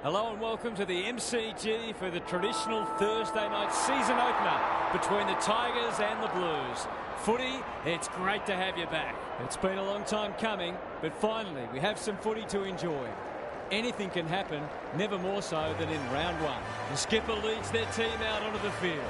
Hello and welcome to the MCG for the traditional Thursday night season opener between the Tigers and the Blues. Footy, it's great to have you back. It's been a long time coming, but finally we have some footy to enjoy. Anything can happen, never more so than in round one. The skipper leads their team out onto the field.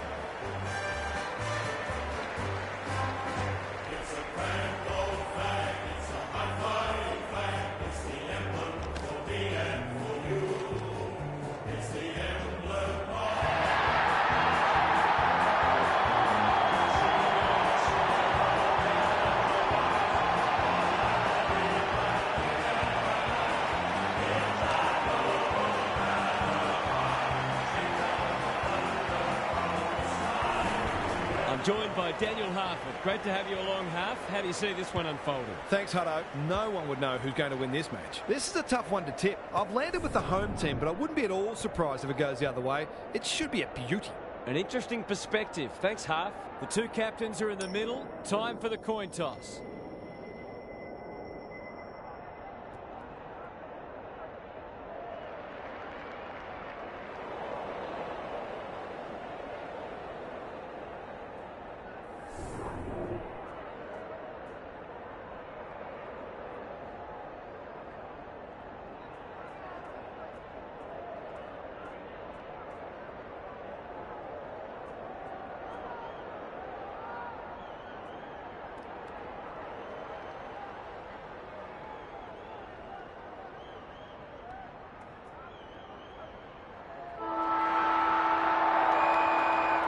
Joined by Daniel Harford. Great to have you along, Harf. How do you see this one unfolding? Thanks, Hutto. No one would know who's going to win this match. This is a tough one to tip. I've landed with the home team, but I wouldn't be at all surprised if it goes the other way. It should be a beauty. An interesting perspective. Thanks, Harf. The two captains are in the middle. Time for the coin toss.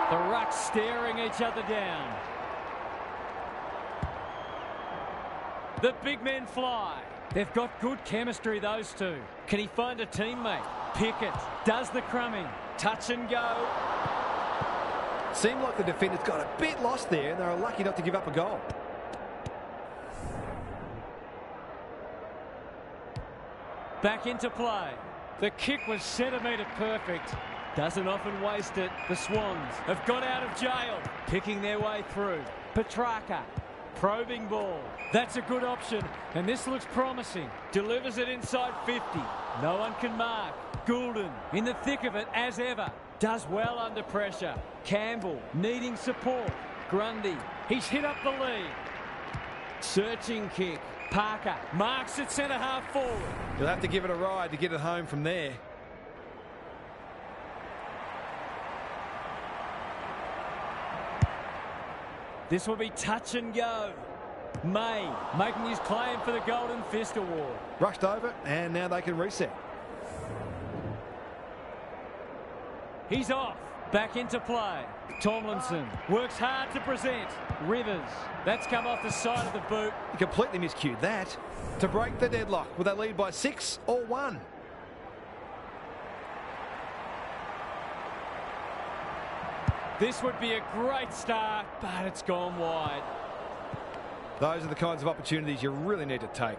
The rucks staring each other down. The big men fly. They've got good chemistry, those two. Can he find a teammate? Pickett does the crumbing. Touch and go. Seemed like the defenders got a bit lost there and they were lucky not to give up a goal. Back into play. The kick was centimetre perfect. Doesn't often waste it. The Swans have got out of jail. Picking their way through. Petrarca. Probing ball. That's a good option. And this looks promising. Delivers it inside 50. No one can mark. Goulden in the thick of it as ever. Does well under pressure. Campbell needing support. Grundy. He's hit up the lead. Searching kick. Parker marks it centre half forward. You'll have to give it a ride to get it home from there. This will be touch and go. May making his claim for the Golden Fist Award. Rushed over and now they can reset. He's off. Back into play. Tomlinson works hard to present. Rivers. That's come off the side of the boot. He completely miscued that. To break the deadlock. Will they lead by 6 or 1? This would be a great start, but it's gone wide. Those are the kinds of opportunities you really need to take.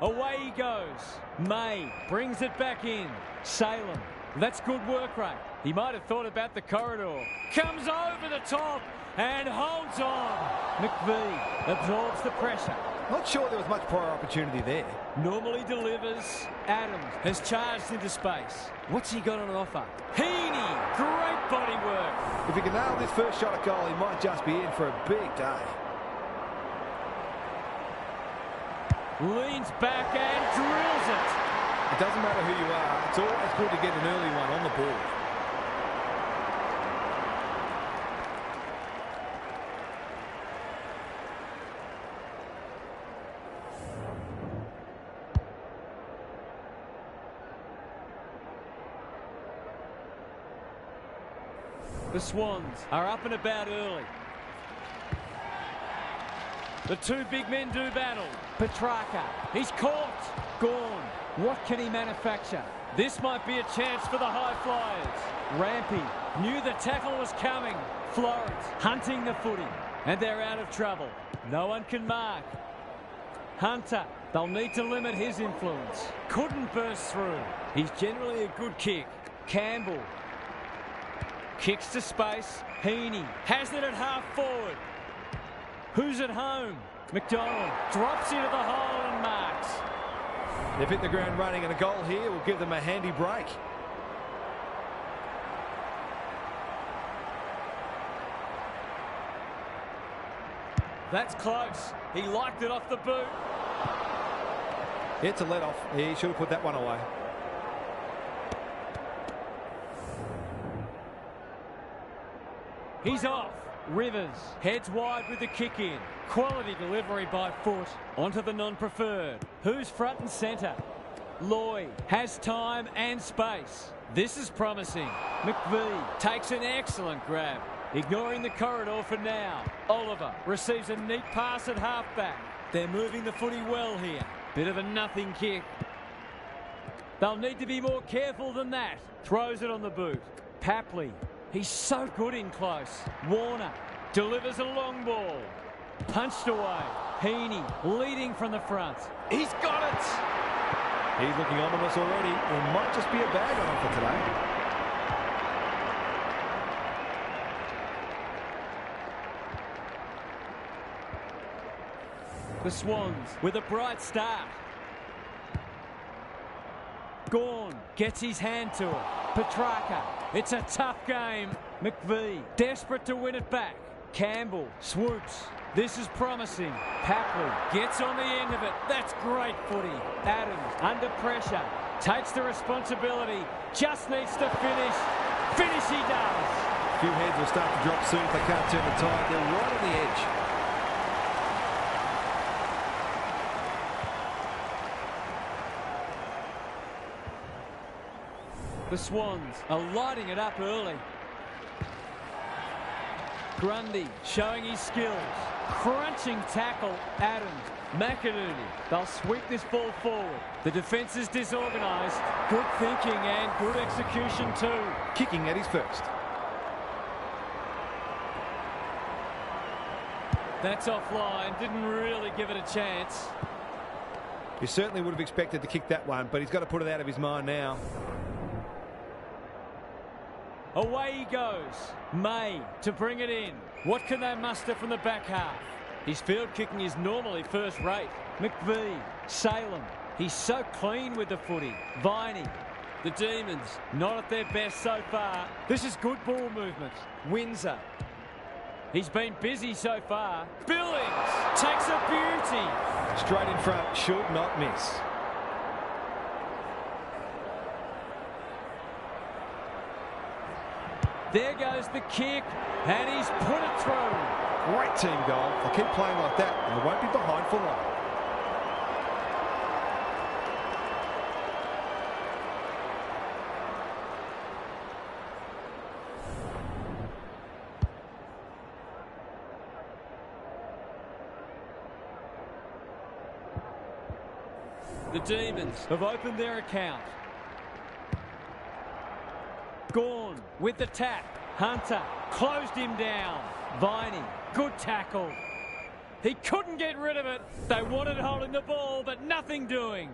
Away he goes. May brings it back in. Salem. That's good work rate. He might have thought about the corridor. Comes over the top and holds on. McVee absorbs the pressure. Not sure there was much prior opportunity there. Normally delivers. Adams has charged into space. What's he got on offer? Heaney. Great body work. If he can nail this first shot at goal, he might just be in for a big day. Leans back and drills it. It doesn't matter who you are. It's always good to get an early one on the board. The Swans are up and about early. The two big men do battle. Petrarca, he's caught. Gone. What can he manufacture? This might be a chance for the high flyers. Rampy knew the tackle was coming. Florence hunting the footy. And they're out of trouble. No one can mark. Hunter, they'll need to limit his influence. Couldn't burst through. He's generally a good kick. Campbell. Kicks to space. Heaney has it at half forward. Who's at home? McDonald drops into the hole and marks. They've hit the ground running, and a goal here will give them a handy break. That's close. He liked it off the boot. It's a let-off. He should have put that one away. He's off. Rivers heads wide with the kick in. Quality delivery by foot onto the non-preferred. Who's front and centre? Lloyd has time and space. This is promising. McVee takes an excellent grab. Ignoring the corridor for now. Oliver receives a neat pass at halfback. They're moving the footy well here. Bit of a nothing kick. They'll need to be more careful than that. Throws it on the boot. Papley. He's so good in close. Warner delivers a long ball. Punched away. Heaney leading from the front. He's got it. He's looking ominous already. There might just be a bag on offer today. The Swans with a bright start. Gawn gets his hand to it. Petrarca. It's a tough game. McVee desperate to win it back. Campbell swoops. This is promising. Papley gets on the end of it. That's great footy. Adams under pressure. Takes the responsibility. Just needs to finish. Finish he does. A few heads will start to drop soon if they can't turn the tide. They're right on the edge. The Swans are lighting it up early. Grundy showing his skills. Crunching tackle. Adams. McInerney. They'll sweep this ball forward. The defence is disorganised. Good thinking and good execution too. Kicking at his first. That's offline. Didn't really give it a chance. He certainly would have expected to kick that one, but he's got to put it out of his mind now. Away he goes. May to bring it in. What can they muster from the back half? His field kicking is normally first rate. McVee. Salem. He's so clean with the footy. Viney. The Demons not at their best so far. This is good ball movement. Windsor. He's been busy so far. Billings takes a beauty. Straight in front. Should not miss. There goes the kick, and he's put it through. Great team goal. They'll keep playing like that, and they won't be behind for long. The Demons have opened their account. Gawn with the tap. Hunter closed him down. Viney, good tackle. He couldn't get rid of it. They wanted holding the ball, but nothing doing.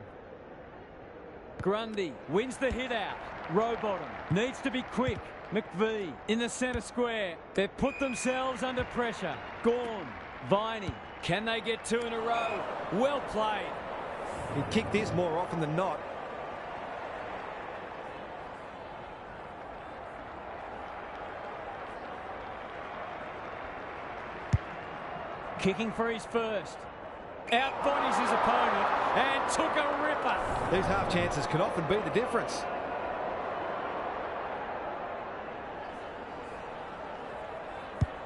Grundy wins the hit out. Rowbottom needs to be quick. McVee in the centre square. They've put themselves under pressure. Gawn, Viney. Can they get two in a row? Well played. He'd kick this more often than not. Kicking for his first. Out-bodies his opponent and took a ripper. These half chances can often be the difference.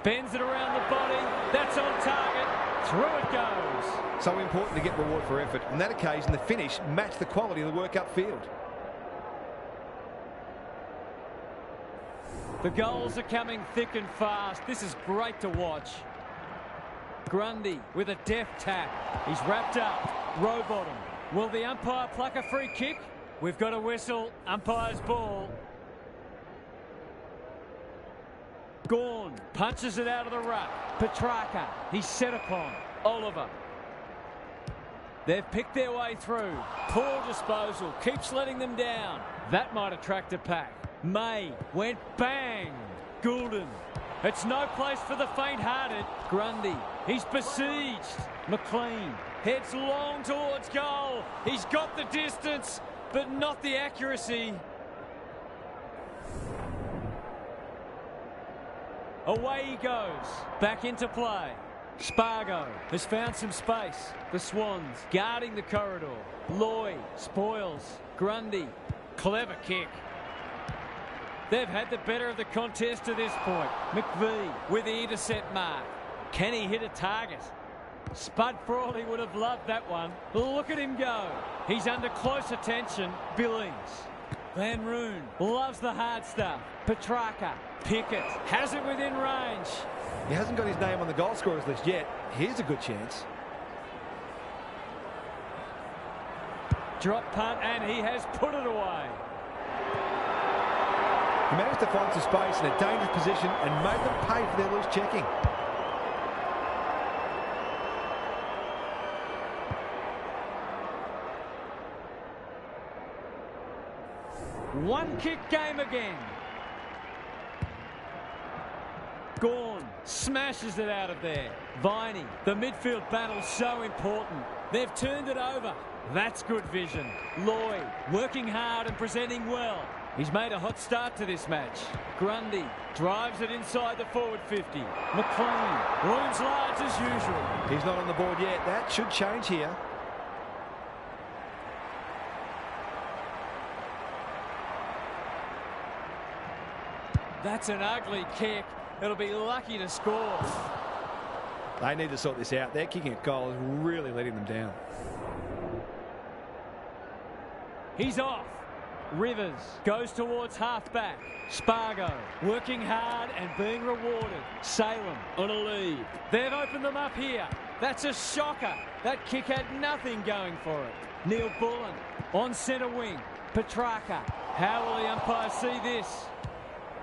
Bends it around the body. That's on target. Through it goes. So important to get reward for effort. On that occasion, the finish matched the quality of the work upfield. The goals are coming thick and fast. This is great to watch. Grundy with a deft tap. He's wrapped up. Rowbottom. Will the umpire pluck a free kick? We've got a whistle. Umpire's ball. Gawn punches it out of the ruck. Petrarca. He's set upon. Oliver. They've picked their way through. Poor disposal. Keeps letting them down. That might attract a pack. May went bang. Goulden. It's no place for the faint-hearted. Grundy. He's besieged. McLean Heads long towards goal. He's got the distance, but not the accuracy. Away he goes. Back into play. Spargo has found some space. The Swans guarding the corridor. Lloyd spoils. Grundy. Clever kick. They've had the better of the contest to this point. McVie with the intercept mark. Can he hit a target? Spud Frawley would have loved that one. Look at him go. He's under close attention. Billings. Van Roon loves the hard stuff. Petrarca. Pickett has it within range. He hasn't got his name on the goal scorers list yet. Here's a good chance. Drop punt, and he has put it away. He managed to find some space in a dangerous position and made them pay for their loose checking. One kick game again. Gawn smashes it out of there. Viney, the midfield battle so important. They've turned it over. That's good vision. Lloyd working hard and presenting well. He's made a hot start to this match. Grundy drives it inside the forward 50. McLean looms large as usual. He's not on the board yet. That should change here. That's an ugly kick. It'll be lucky to score. They need to sort this out. Their kicking at goal is really letting them down. He's off. Rivers goes towards half-back. Spargo working hard and being rewarded. Salem on a lead. They've opened them up here. That's a shocker. That kick had nothing going for it. Neil Bullen on centre wing. Petrarca. How will the umpire see this?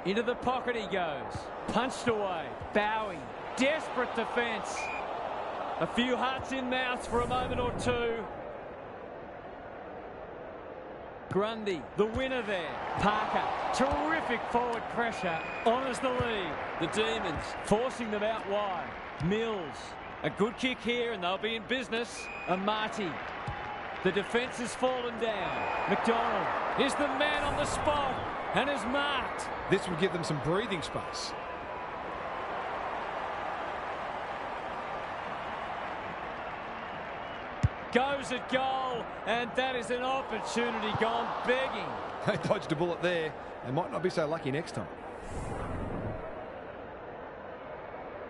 Into the pocket he goes. Punched away. Bowing. Desperate defence. A few hearts in mouths for a moment or two. Grundy, the winner there. Parker, terrific forward pressure. Honours the lead. The Demons forcing them out wide. Mills, a good kick here and they'll be in business. Amati. The defence has fallen down. McDonald is the man on the spot and is marked. This would give them some breathing space. Goes at goal, and that is an opportunity gone begging. They dodged a bullet there. They might not be so lucky next time.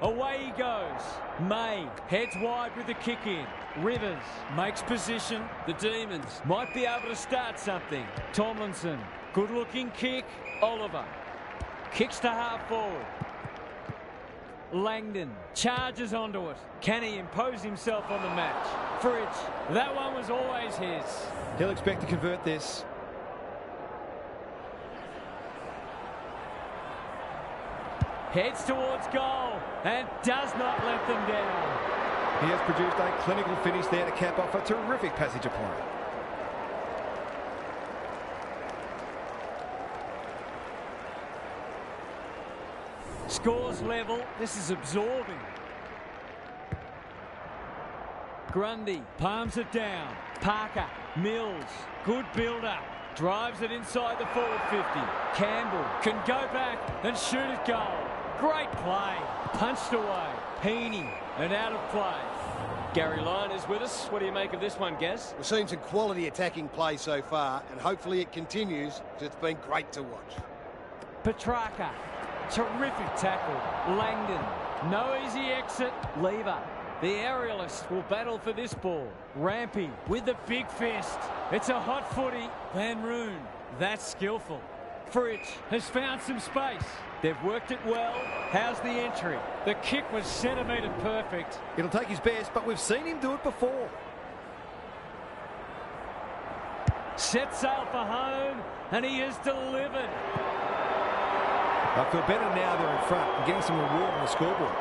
Away he goes. May heads wide with the kick in. Rivers makes position. The Demons might be able to start something. Tomlinson, good looking kick. Oliver kicks to half forward. Langdon charges onto it. Can he impose himself on the match? Fridge, that one was always his. He'll expect to convert this. Heads towards goal and does not let them down. He has produced a clinical finish there to cap off a terrific passage of play. Scores level. This is absorbing. Grundy palms it down. Parker, Mills, good build-up. Drives it inside the forward 50. Campbell can go back and shoot at goal. Great play. Punched away. Heaney and out of play. Gary Lyon is with us. What do you make of this one, Gaz? We've seen some quality attacking play so far, and hopefully it continues, because it's been great to watch. Petrarca. Terrific tackle. Langdon. No easy exit. Lever. The aerialist will battle for this ball. Rampy with the big fist. It's a hot footy. Van Roon. That's skillful. Fritsch has found some space. They've worked it well. How's the entry? The kick was centimetre perfect. It'll take his best, but we've seen him do it before. Set sail for home, and he has delivered. I feel better now they're in front and getting some reward on the scoreboard.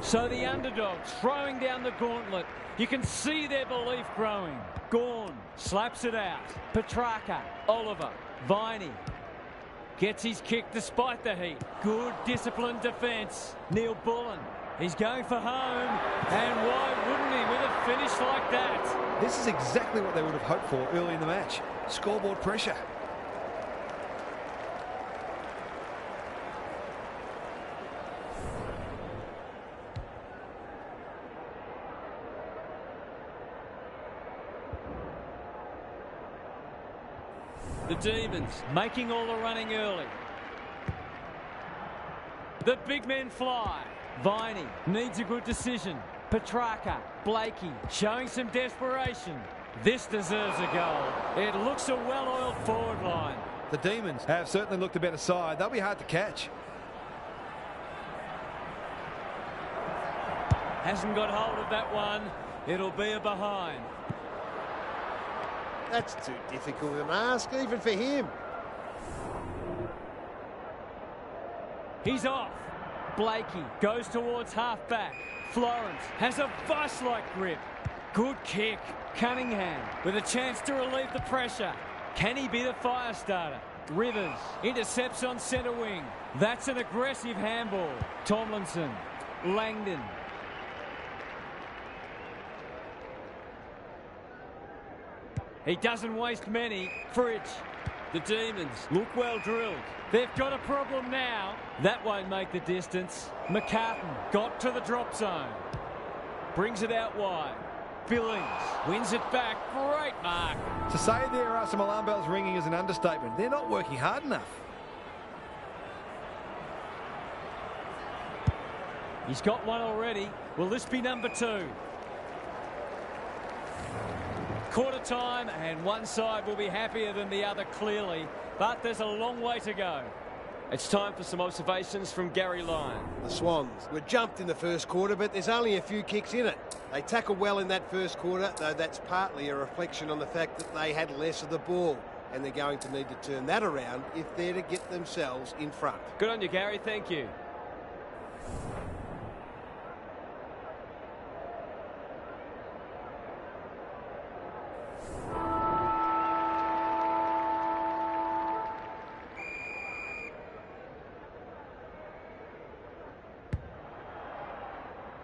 So the underdogs throwing down the gauntlet. You can see their belief growing. Gawn slaps it out. Petrarca, Oliver, Viney. Gets his kick despite the heat. Good disciplined defence. Neil Bullen. He's going for home. And why wouldn't he with a finish like that? This is exactly what they would have hoped for early in the match. Scoreboard pressure. The Demons making all the running early. The big men fly. Viney needs a good decision. Petrarca, Blakey showing some desperation. This deserves a goal. It looks a well-oiled forward line. The Demons have certainly looked a better side. They'll be hard to catch. Hasn't got hold of that one. It'll be a behind. That's too difficult an ask, even for him. He's off. Blakey goes towards half-back. Florence has a vice-like grip. Good kick. Cunningham with a chance to relieve the pressure. Can he be the fire starter? Rivers intercepts on centre wing. That's an aggressive handball. Tomlinson. Langdon. He doesn't waste many. Fridge. The Demons look well drilled. They've got a problem now. That won't make the distance. McCartan got to the drop zone. Brings it out wide. Billings wins it back. Great mark. To say there are some alarm bells ringing is an understatement. They're not working hard enough. He's got one already. Will this be number 2? Quarter time, and one side will be happier than the other clearly, but there's a long way to go. It's time for some observations from Gary Lyon. The Swans were jumped in the first quarter, but there's only a few kicks in it. They tackled well in that first quarter, though that's partly a reflection on the fact that they had less of the ball, and they're going to need to turn that around if they're to get themselves in front. Good on you, Gary. Thank you.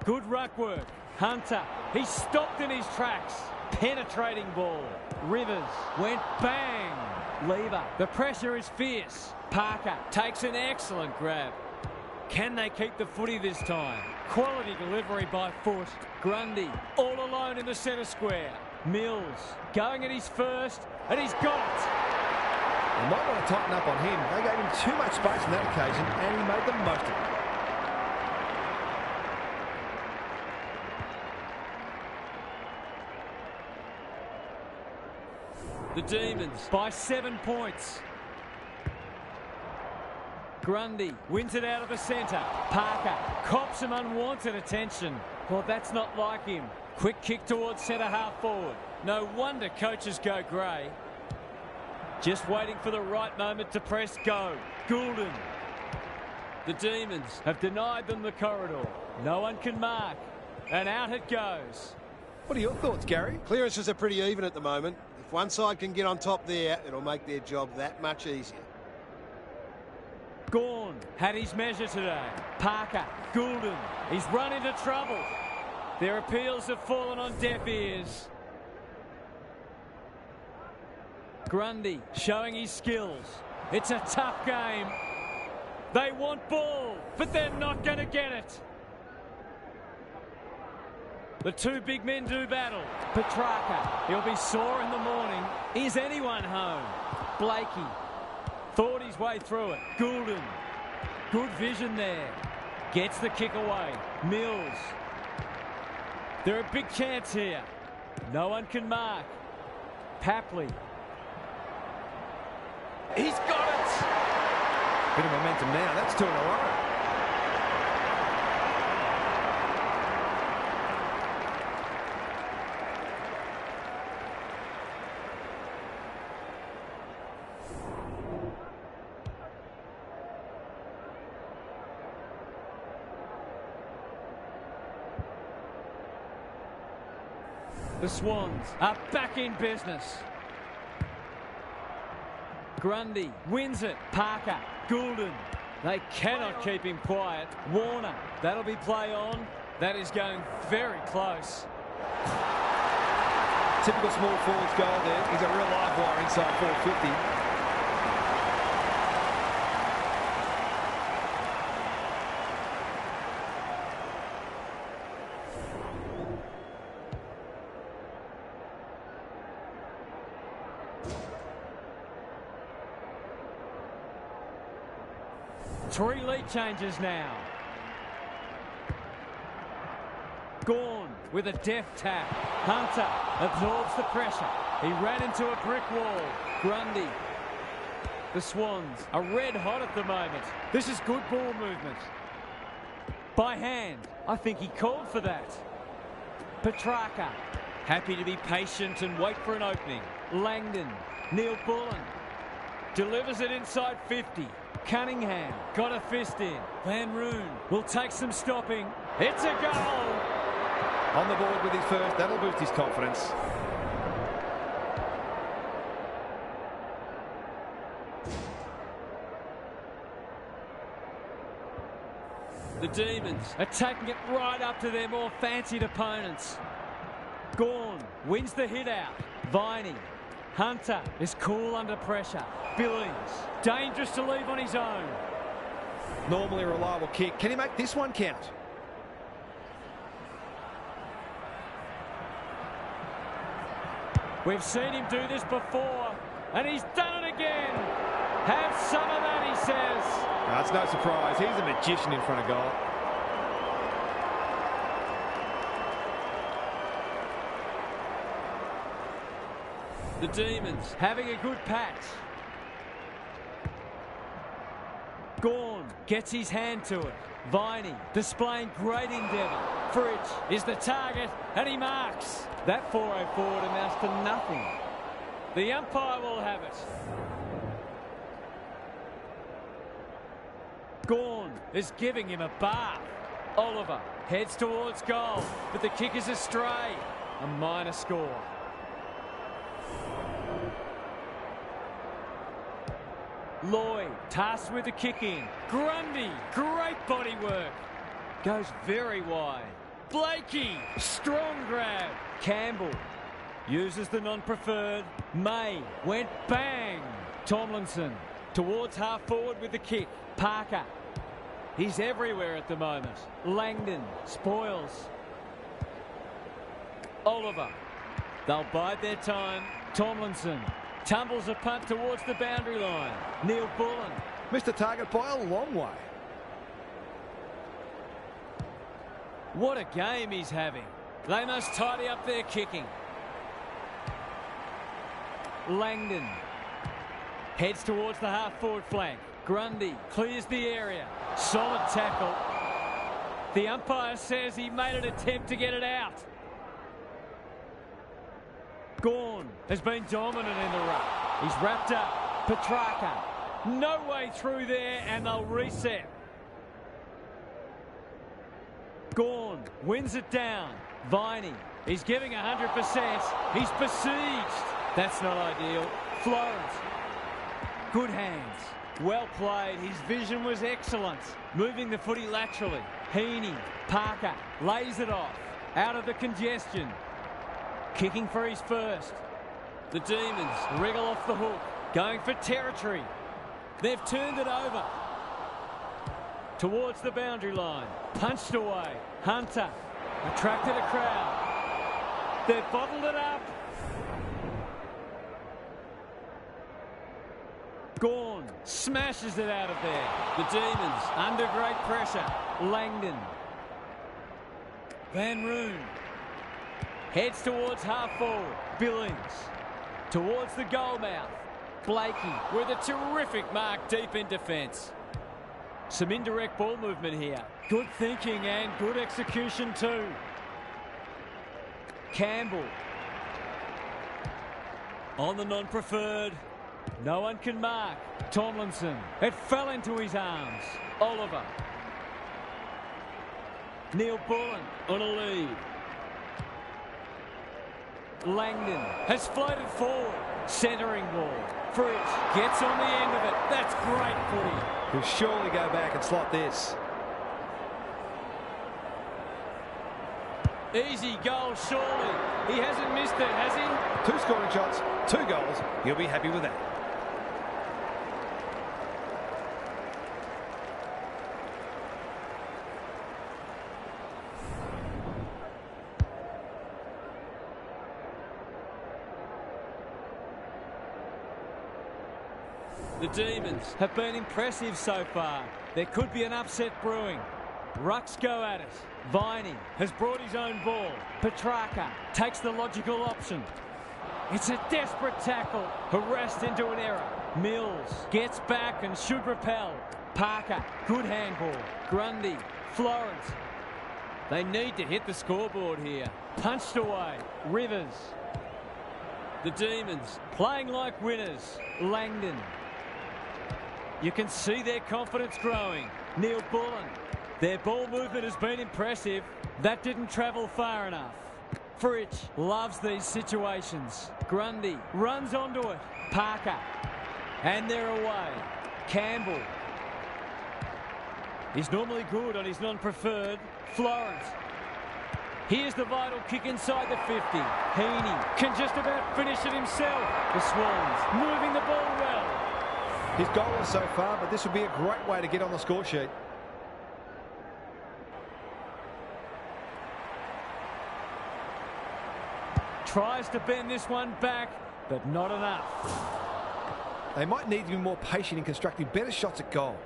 Good ruck work. Hunter, he stopped in his tracks. Penetrating ball. Rivers went bang. Lever, the pressure is fierce. Parker takes an excellent grab. Can they keep the footy this time? Quality delivery by foot. Grundy all alone in the centre square. Mills going at his first, and he's got it. They might want to tighten up on him. They gave him too much space on that occasion, and he made the most of it. The Demons by 7 points. Grundy wins it out of the centre. Parker cops some unwanted attention. Well, that's not like him. Quick kick towards centre half forward. No wonder coaches go grey. Just waiting for the right moment to press go. Goulden. The Demons have denied them the corridor. No one can mark. And out it goes. What are your thoughts, Gary? Clearances are pretty even at the moment. If one side can get on top there, it'll make their job that much easier. Gawn had his measure today. Parker, Goulden, he's run into trouble. Their appeals have fallen on deaf ears. Grundy showing his skills. It's a tough game. They want ball, but they're not going to get it. The two big men do battle. Petrarca, he'll be sore in the morning. Is anyone home? Blakey thought his way through it. Goulden, good vision there. Gets the kick away. Mills. They're a big chance here. No one can mark. Papley. He's got it! Bit of momentum now. That's 2 in a row. The Swans are back in business. Grundy wins it. Parker, Goulden. They cannot keep him quiet. Warner, that'll be play on. That is going very close. Typical small forwards goal there. He's a real live wire inside 450. Three lead changes now. Gawn with a deft tap. Hunter absorbs the pressure. He ran into a brick wall. Grundy. The Swans are red hot at the moment. This is good ball movement. By hand. I think he called for that. Petrarca. Happy to be patient and wait for an opening. Langdon. Neil Bullen. Delivers it inside 50. Cunningham got a fist in. Van Roon will take some stopping. It's a goal! On the board with his first, that'll boost his confidence. The Demons are taking it right up to their more fancied opponents. Gawn wins the hit out. Viney. Hunter is cool under pressure. Billings, dangerous to leave on his own. Normally a reliable kick. Can he make this one count? We've seen him do this before, and he's done it again. Have some of that, he says. No, it's no surprise. He's a magician in front of goal. The Demons having a good patch. Gawn gets his hand to it. Viney displaying great endeavour. Fridge is the target and he marks. That 4-0 forward amounts to nothing. The umpire will have it. Gawn is giving him a bath. Oliver heads towards goal, but the kick is astray. A minor score. Lloyd tasked with the kick-in. Grundy, great body work. Goes very wide. Blakey, strong grab. Campbell uses the non-preferred. May went bang. Tomlinson towards half-forward with the kick. Parker, he's everywhere at the moment. Langdon spoils. Oliver, they'll bide their time. Tomlinson tumbles a punt towards the boundary line. Neil Bullen. Missed the target by a long way. What a game he's having. They must tidy up their kicking. Langdon heads towards the half-forward flank. Grundy clears the area. Solid tackle. The umpire says he made an attempt to get it out. Gawn has been dominant in the ruck. He's wrapped up. Petrarca. No way through there, and they'll reset. Gawn wins it down. Viney. He's giving 100%. He's besieged. That's not ideal. Florent. Good hands. Well played. His vision was excellent. Moving the footy laterally. Heaney. Parker lays it off. Out of the congestion. Kicking for his first. The Demons wriggle off the hook. Going for territory. They've turned it over. Towards the boundary line. Punched away. Hunter attracted a crowd. They've bottled it up. Gawn smashes it out of there. The Demons under great pressure. Langdon. Van Roon heads towards half forward. Billings towards the goal mouth. Blakey with a terrific mark deep in defence. Some indirect ball movement here. Good thinking and good execution too. Campbell on the non-preferred. No one can mark. Tomlinson. It fell into his arms. Oliver. Neil Bullen on a lead. Langdon has floated forward. Centering ball. Fritz gets on the end of it. That's great footy. He'll surely go back and slot this. Easy goal, surely. He hasn't missed it, has he? 2 scoring shots, 2 goals. He'll be happy with that. The Demons have been impressive so far. There could be an upset brewing. Rucks go at it. Viney has brought his own ball. Petrarca takes the logical option. It's a desperate tackle. Harassed into an error. Mills gets back and should repel. Parker, good handball. Grundy, Florence. They need to hit the scoreboard here. Punched away. Rivers. The Demons playing like winners. Langdon. You can see their confidence growing. Neil Bullen. Their ball movement has been impressive. That didn't travel far enough. Fritsch loves these situations. Grundy runs onto it. Parker. And they're away. Campbell. He's normally good on his non-preferred. Florence. Here's the vital kick inside the 50. Heaney can just about finish it himself. The Swans moving the ball well. He's goalless so far, but this would be a great way to get on the score sheet. Tries to bend this one back, but not enough. They might need to be more patient in constructing better shots at goal.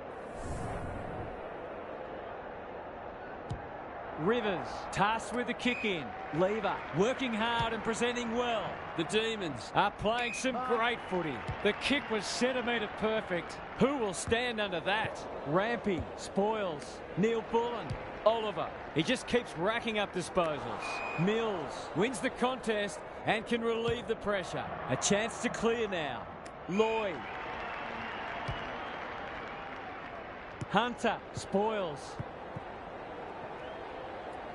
Rivers tasked with the kick in. Lever working hard and presenting well. The Demons are playing some great footy. The kick was centimetre perfect. Who will stand under that? Rampy, Spoils, Neil Bullen, Oliver. He just keeps racking up disposals. Mills wins the contest and can relieve the pressure. A chance to clear now. Lloyd. Hunter, Spoils.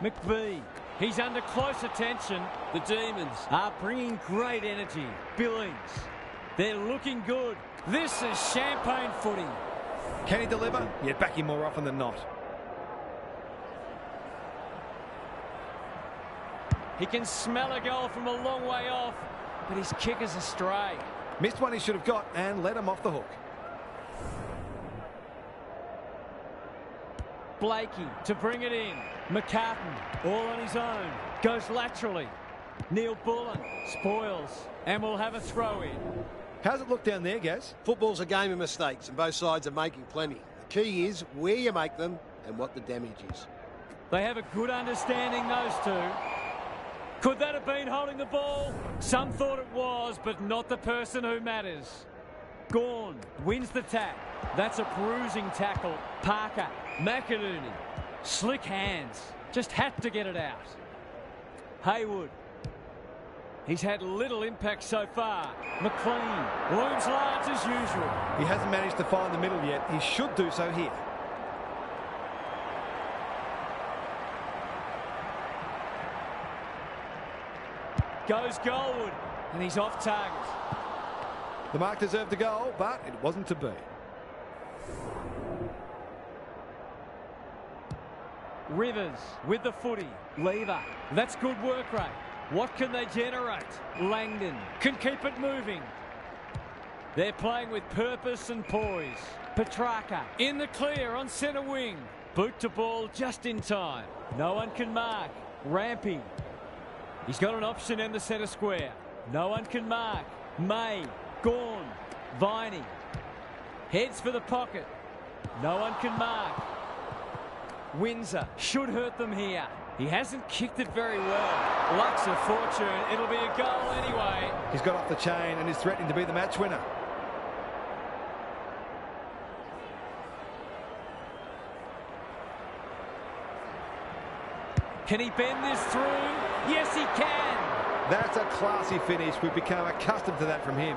McBee, he's under close attention. The Demons are bringing great energy. Billings, they're looking good. This is champagne footy. Can he deliver? You'd back him more often than not. He can smell a goal from a long way off, but his kick is astray. Missed one he should have got and let him off the hook. Blakey to bring it in. McCartan, all on his own. Goes laterally. Neil Bullen spoils and will have a throw in. How's it look down there, Gaz? Football's a game of mistakes and both sides are making plenty. The key is where you make them and what the damage is. They have a good understanding, those two. Could that have been holding the ball? Some thought it was, but not the person who matters. Gawn wins the tap. That's a bruising tackle. Parker, McInerney, slick hands. Just had to get it out. Haywood. He's had little impact so far. McLean looms large as usual. He hasn't managed to find the middle yet. He should do so here. Goes Goldwood, and he's off target. The mark deserved a goal, but it wasn't to be. Rivers with the footy. Lever. That's good work rate. What can they generate? Langdon can keep it moving. They're playing with purpose and poise. Petrarca in the clear on centre wing. Boot to ball just in time. No one can mark. Rampy. He's got an option in the centre square. No one can mark. May. Gawn. Viney. Heads for the pocket. No one can mark. Windsor should hurt them here. He hasn't kicked it very well. Luck's of fortune. It'll be a goal anyway. He's got off the chain and is threatening to be the match winner. Can he bend this through? Yes, he can. That's a classy finish. We've become accustomed to that from him.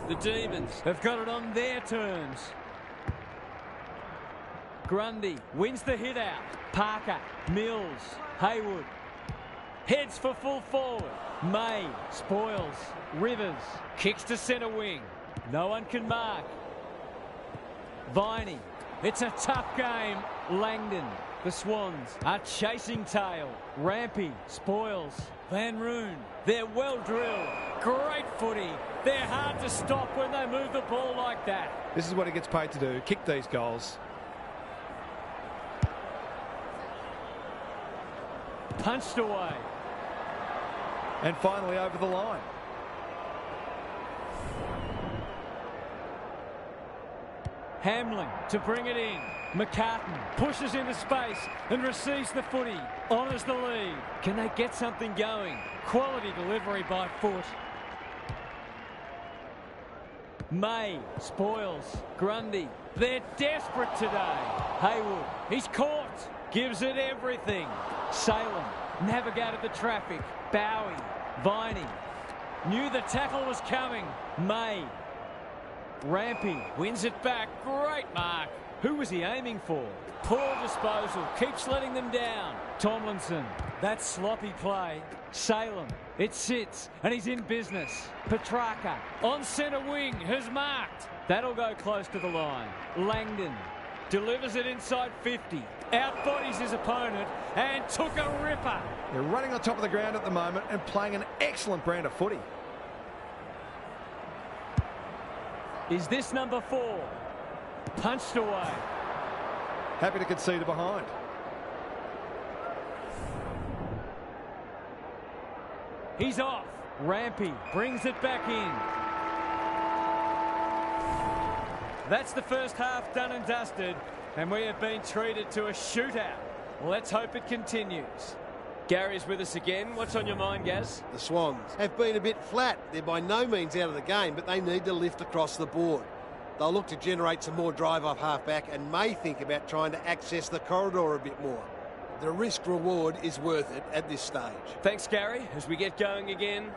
The Demons have got it on their terms. Grundy wins the hit out. Parker, Mills, Haywood. Heads for full forward. May spoils. Rivers kicks to centre wing. No one can mark. Viney. It's a tough game. Langdon. The Swans are chasing tail. Rampy spoils. Van Roon. They're well drilled. Great footy. They're hard to stop when they move the ball like that. This is what he gets paid to do. Kick these goals. Punched away. And finally over the line. Hamling to bring it in. McCartan pushes into space and receives the footy. Honours the lead. Can they get something going? Quality delivery by foot. May spoils. Grundy. They're desperate today. Haywood. He's caught. Gives it everything. Salem navigated the traffic. Bowie. Viney. Knew the tackle was coming. May. Rampy wins it back. Great mark. Who was he aiming for? Poor disposal. Keeps letting them down. Tomlinson. That's sloppy play. Salem. It sits and he's in business. Petrarca on centre wing has marked. That'll go close to the line. Langdon delivers it inside 50. Outbodies his opponent and took a ripper. They're running on top of the ground at the moment and playing an excellent brand of footy. Is this number 4? Punched away. Happy to concede it behind. He's off. Rampy brings it back in. That's the first half done and dusted, and we have been treated to a shootout. Let's hope it continues. Gary's with us again. What's on your mind, Gaz? The Swans have been a bit flat. They're by no means out of the game, but they need to lift across the board. They'll look to generate some more drive off half-back and may think about trying to access the corridor a bit more. The risk-reward is worth it at this stage. Thanks, Gary. As we get going again.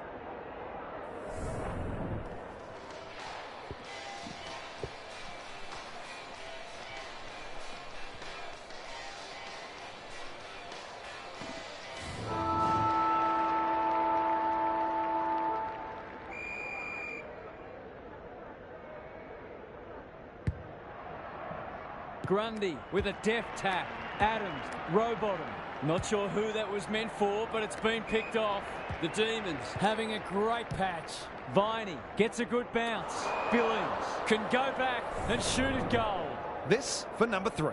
Grundy with a deft tap. Adams, row bottom. Not sure who that was meant for, but it's been picked off. The Demons having a great patch. Viney gets a good bounce. Billings can go back and shoot at goal. This for number 3.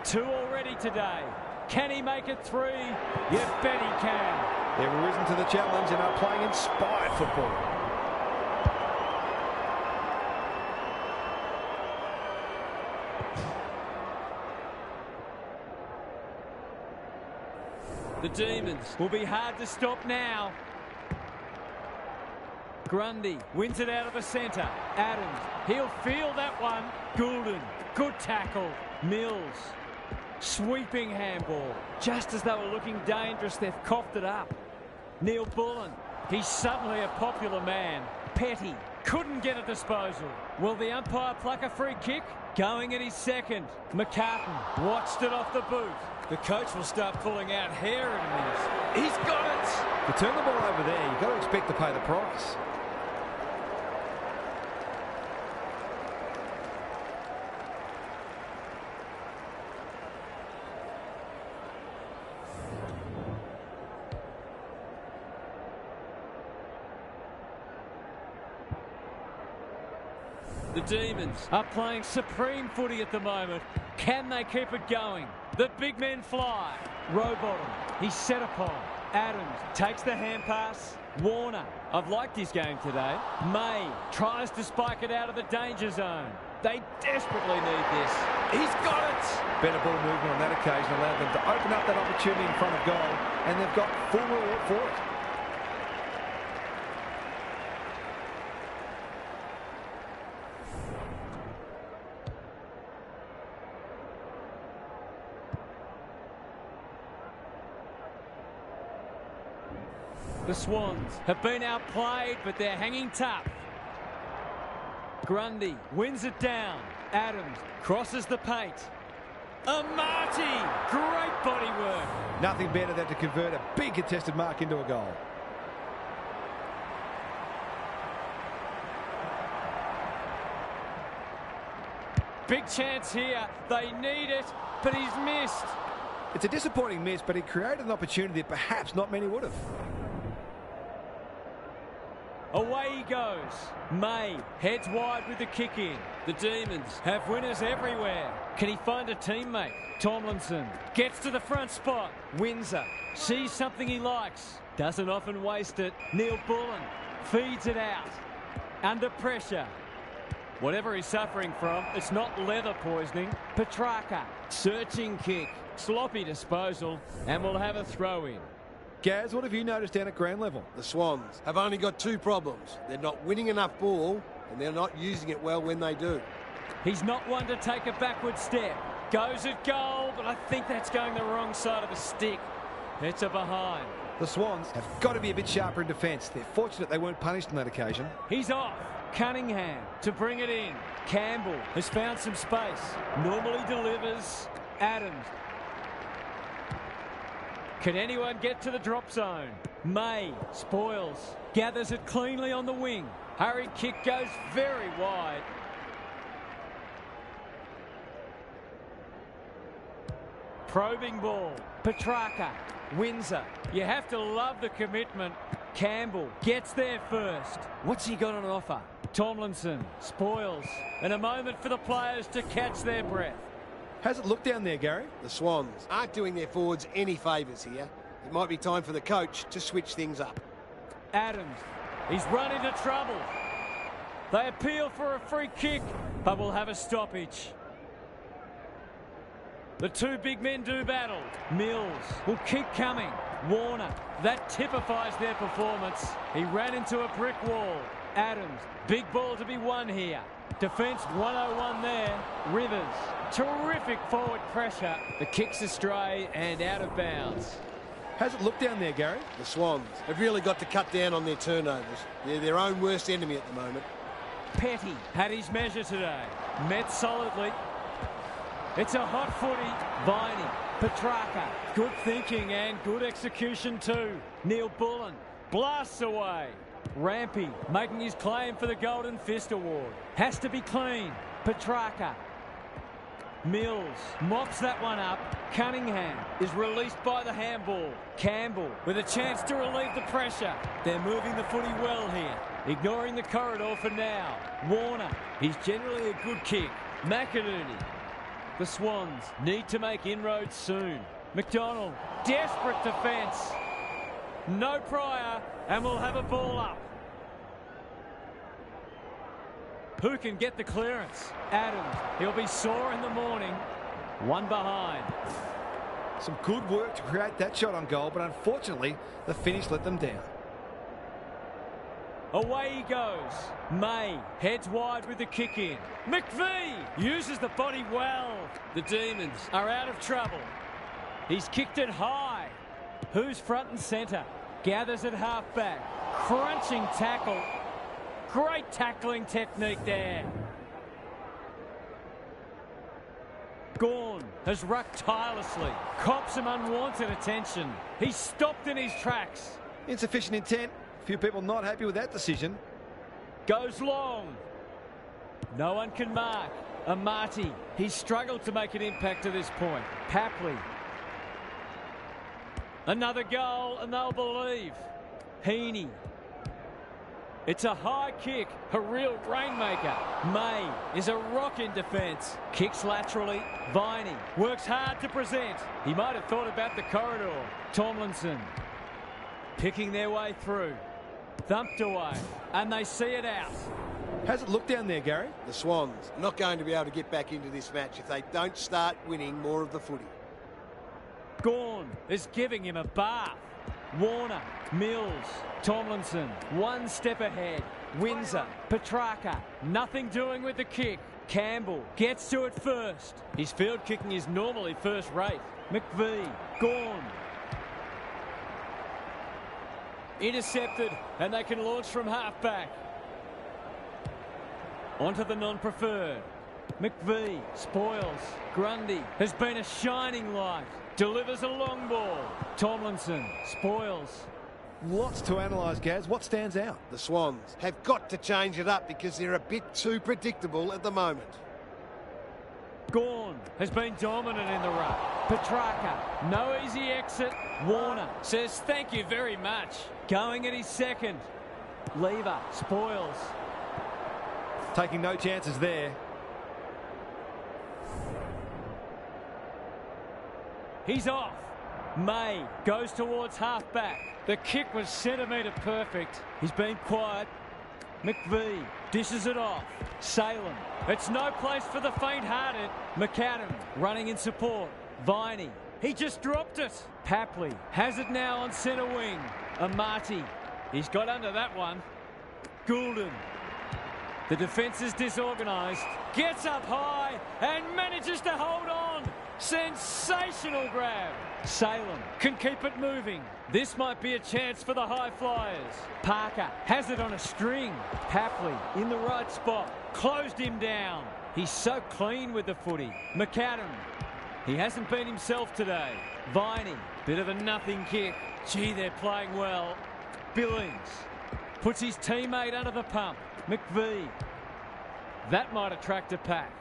Two already today. Can he make it 3? You bet he can. They've risen to the challenge and are playing inspired football. The Demons will be hard to stop now. Grundy wins it out of the centre. Adams, he'll feel that one. Goulden, good tackle. Mills, sweeping handball. Just as they were looking dangerous, they've coughed it up. Neil Bullen, he's suddenly a popular man. Petty couldn't get a disposal. Will the umpire pluck a free kick? Going at his second. McCartan watched it off the boot. The coach will start pulling out hair in a minute. He's got it! To turn the ball over there, you've got to expect to pay the price. The Demons are playing supreme footy at the moment. Can they keep it going? The big men fly. Rowbottom, he's set upon. Adams takes the hand pass. Warner, I've liked his game today. May tries to spike it out of the danger zone. They desperately need this. He's got it! Better ball movement on that occasion allowed them to open up that opportunity in front of goal, and they've got full reward for it. The Swans have been outplayed, but they're hanging tough. Grundy wins it down. Adams crosses the paint. Amati! Great body work. Nothing better than to convert a big contested mark into a goal. Big chance here. They need it, but he's missed. It's a disappointing miss, but he created an opportunity that perhaps not many would have. Away he goes. May heads wide with the kick in. The Demons have winners everywhere. Can he find a teammate? Tomlinson gets to the front spot. Windsor sees something he likes. Doesn't often waste it. Neil Bullen feeds it out. Under pressure. Whatever he's suffering from, it's not leather poisoning. Petrarca, searching kick. Sloppy disposal, and we'll have a throw in. Gaz, what have you noticed down at ground level? The Swans have only got two problems. They're not winning enough ball, and they're not using it well when they do. He's not one to take a backward step. Goes at goal, but I think that's going the wrong side of the stick. It's a behind. The Swans have got to be a bit sharper in defence. They're fortunate they weren't punished on that occasion. He's off. Cunningham to bring it in. Campbell has found some space. Normally delivers. Adams. Can anyone get to the drop zone? May spoils. Gathers it cleanly on the wing. Hurry kick goes very wide. Probing ball. Petrarca. Windsor. You have to love the commitment. Campbell gets there first. What's he got on offer? Tomlinson spoils. And a moment for the players to catch their breath. How's it look down there, Gary? The Swans aren't doing their forwards any favours here. It might be time for the coach to switch things up. Adams. He's run into trouble. They appeal for a free kick, but will have a stoppage. The two big men do battle. Mills will keep coming. Warner, that typifies their performance. He ran into a brick wall. Adams, big ball to be won here. Defence 101 there. Rivers, terrific forward pressure. The kick's astray and out of bounds. How's it look down there, Gary? The Swans have really got to cut down on their turnovers. They're their own worst enemy at the moment. Petty had his measure today. Met solidly. It's a hot footy. Viney, Petrarca. Good thinking and good execution too. Neil Bullen blasts away. Rampy making his claim for the Golden Fist Award. Has to be clean. Petrarca. Mills mops that one up. Cunningham is released by the handball. Campbell with a chance to relieve the pressure. They're moving the footy well here. Ignoring the corridor for now. Warner, he's generally a good kick. McInerney. The Swans need to make inroads soon. McDonald, desperate defence. No prior, and we'll have a ball up. Who can get the clearance? Adams, he'll be sore in the morning. One behind. Some good work to create that shot on goal, but unfortunately, the finish let them down. Away he goes. May heads wide with the kick in. McVie uses the body well. The Demons are out of trouble. He's kicked it high. Who's front and centre? Gathers at half-back. Crunching tackle. Great tackling technique there. Gawn has rucked tirelessly. Cops some unwanted attention. He's stopped in his tracks. Insufficient intent. Few people not happy with that decision. Goes long. No one can mark. Amati. He's struggled to make an impact to this point. Papley. Another goal and they'll believe. Heaney. It's a high kick. A real rainmaker. May is a rock in defence. Kicks laterally. Viney works hard to present. He might have thought about the corridor. Tomlinson. Picking their way through. Thumped away. And they see it out. How's it look down there, Gary? The Swans are not going to be able to get back into this match if they don't start winning more of the footy. Gawn is giving him a bath. Warner, Mills, Tomlinson, one step ahead. Windsor, Petrarca, nothing doing with the kick. Campbell gets to it first. His field kicking is normally first rate. McVie, Gawn. Intercepted, and they can launch from half-back. Onto the non-preferred. McVie spoils. Grundy has been a shining light. Delivers a long ball. Tomlinson spoils. Lots to analyse, Gaz. What stands out? The Swans have got to change it up because they're a bit too predictable at the moment. Gawn has been dominant in the ruck. Petrarca, no easy exit. Warner says thank you very much. Going at his second. Lever spoils. Taking no chances there. He's off. May goes towards half-back. The kick was centimetre perfect. He's been quiet. McVie dishes it off. Salem. It's no place for the faint-hearted. McAdam running in support. Viney. He just dropped it. Papley has it now on centre wing. Amati. He's got under that one. Goulden. The defence is disorganised. Gets up high and manages to hold on. Sensational grab. Salem can keep it moving. This might be a chance for the high flyers. Parker has it on a string. Papley in the right spot. Closed him down. He's so clean with the footy. McAdam. He hasn't been himself today. Viney. Bit of a nothing kick. Gee, they're playing well. Billings puts his teammate under the pump. McVie. That might attract a pack.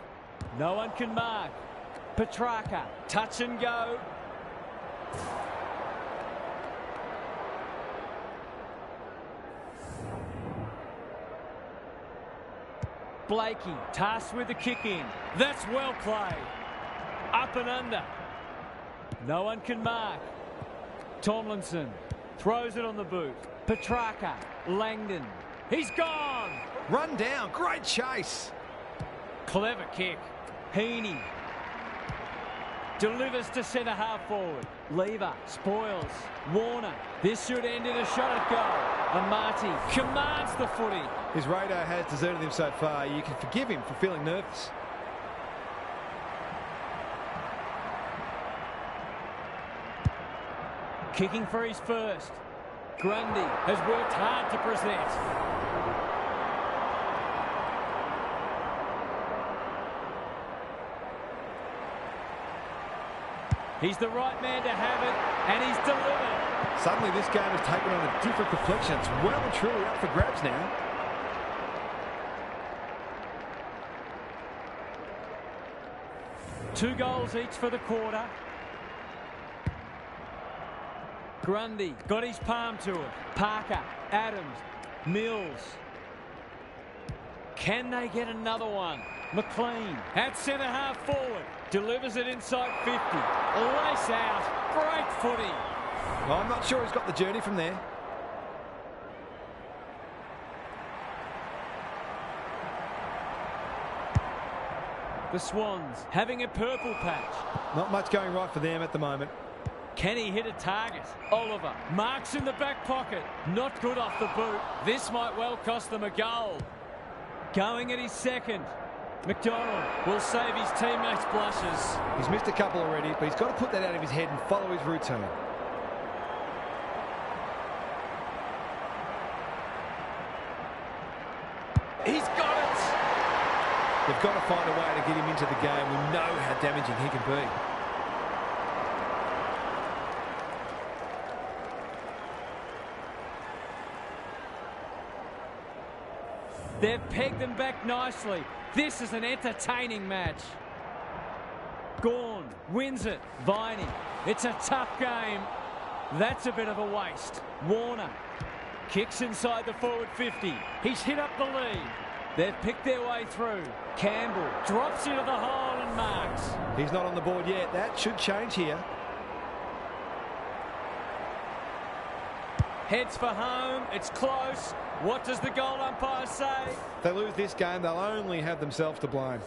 No one can mark. Petrarca. Touch and go. Blakey tasked with the kick in. That's well played. Up and under. No one can mark. Tomlinson throws it on the boot. Petrarca. Langdon. He's gone. Run down. Great chase. Clever kick. Heaney delivers to centre half forward. Lever spoils. Warner. This should end in a shot at goal. Amati commands the footy. His radar has deserted him so far. You can forgive him for feeling nervous. Kicking for his first. Grundy has worked hard to present. He's the right man to have it, and he's delivered. Suddenly this game has taken on a different complexion. It's well and truly up for grabs now. Two goals each for the quarter. Grundy got his palm to it. Parker, Adams, Mills. Can they get another one? McLean at centre half forward. Delivers it inside 50. Lace out. Great footy. Well, I'm not sure he's got the journey from there. The Swans having a purple patch. Not much going right for them at the moment. Can he hit a target? Oliver marks in the back pocket. Not good off the boot. This might well cost them a goal. Going at his second. McDonald will save his teammates' blushes. He's missed a couple already, but he's got to put that out of his head and follow his routine. He's got it! They've got to find a way to get him into the game. We know how damaging he can be. They've pegged them back nicely. This is an entertaining match. Gawn wins it. Viney. It's a tough game. That's a bit of a waste. Warner kicks inside the forward 50. He's hit up the lead. They've picked their way through. Campbell drops into the hole and marks. He's not on the board yet. That should change here. Heads for home. It's close. What does the goal umpire say? If they lose this game, they'll only have themselves to blame.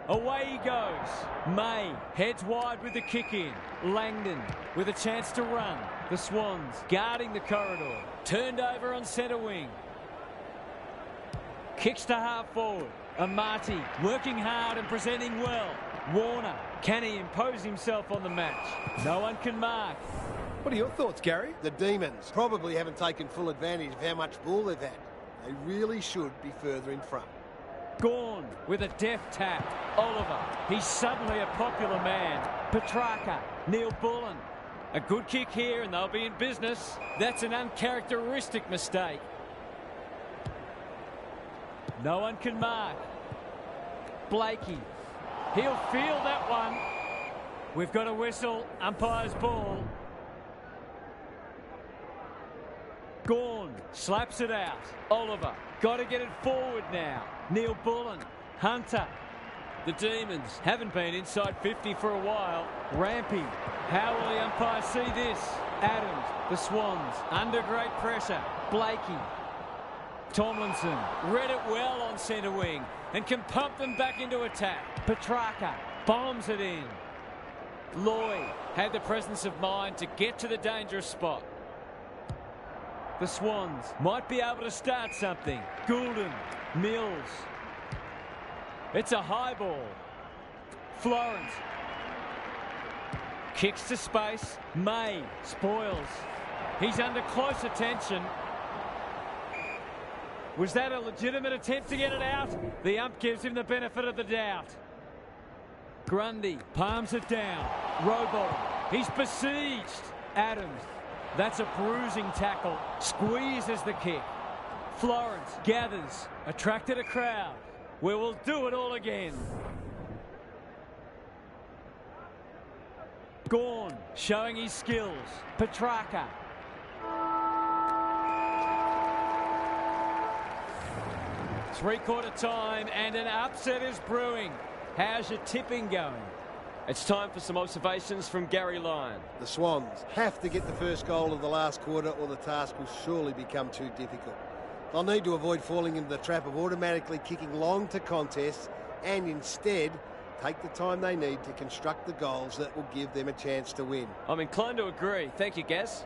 Away he goes. May heads wide with the kick in. Langdon with a chance to run. The Swans guarding the corridor. Turned over on centre wing. Kicks to half forward. Amati working hard and presenting well. Warner, can he impose himself on the match? No one can mark. What are your thoughts, Gary? The Demons probably haven't taken full advantage of how much ball they've had. They really should be further in front. Gorn with a deft tap. Oliver, he's suddenly a popular man. Petrarca, Neil Bullen. A good kick here and they'll be in business. That's an uncharacteristic mistake. No one can mark. Blakey, he'll field that one. We've got a whistle, umpire's ball. Gorn slaps it out. Oliver, got to get it forward now. Neil Bullen, Hunter. The Demons haven't been inside 50 for a while. Rampy, how will the umpire see this? Adams, the Swans, under great pressure. Blakey. Tomlinson read it well on centre wing and can pump them back into attack. Petrarca bombs it in. Lloyd had the presence of mind to get to the dangerous spot. The Swans might be able to start something. Goulden, Mills. It's a high ball. Florence. Kicks to space. May spoils. He's under close attention. Was that a legitimate attempt to get it out? The ump gives him the benefit of the doubt. Grundy palms it down. Rowbottom. He's besieged. Adams. That's a bruising tackle. Squeezes the kick. Florence gathers. Attracted a crowd. We will do it all again. Gorn showing his skills. Petrarca. Three-quarter time and an upset is brewing. How's your tipping going? It's time for some observations from Gary Lyon. The Swans have to get the first goal of the last quarter or the task will surely become too difficult. They'll need to avoid falling into the trap of automatically kicking long to contests and instead take the time they need to construct the goals that will give them a chance to win. I'm inclined to agree. Thank you, Gaz.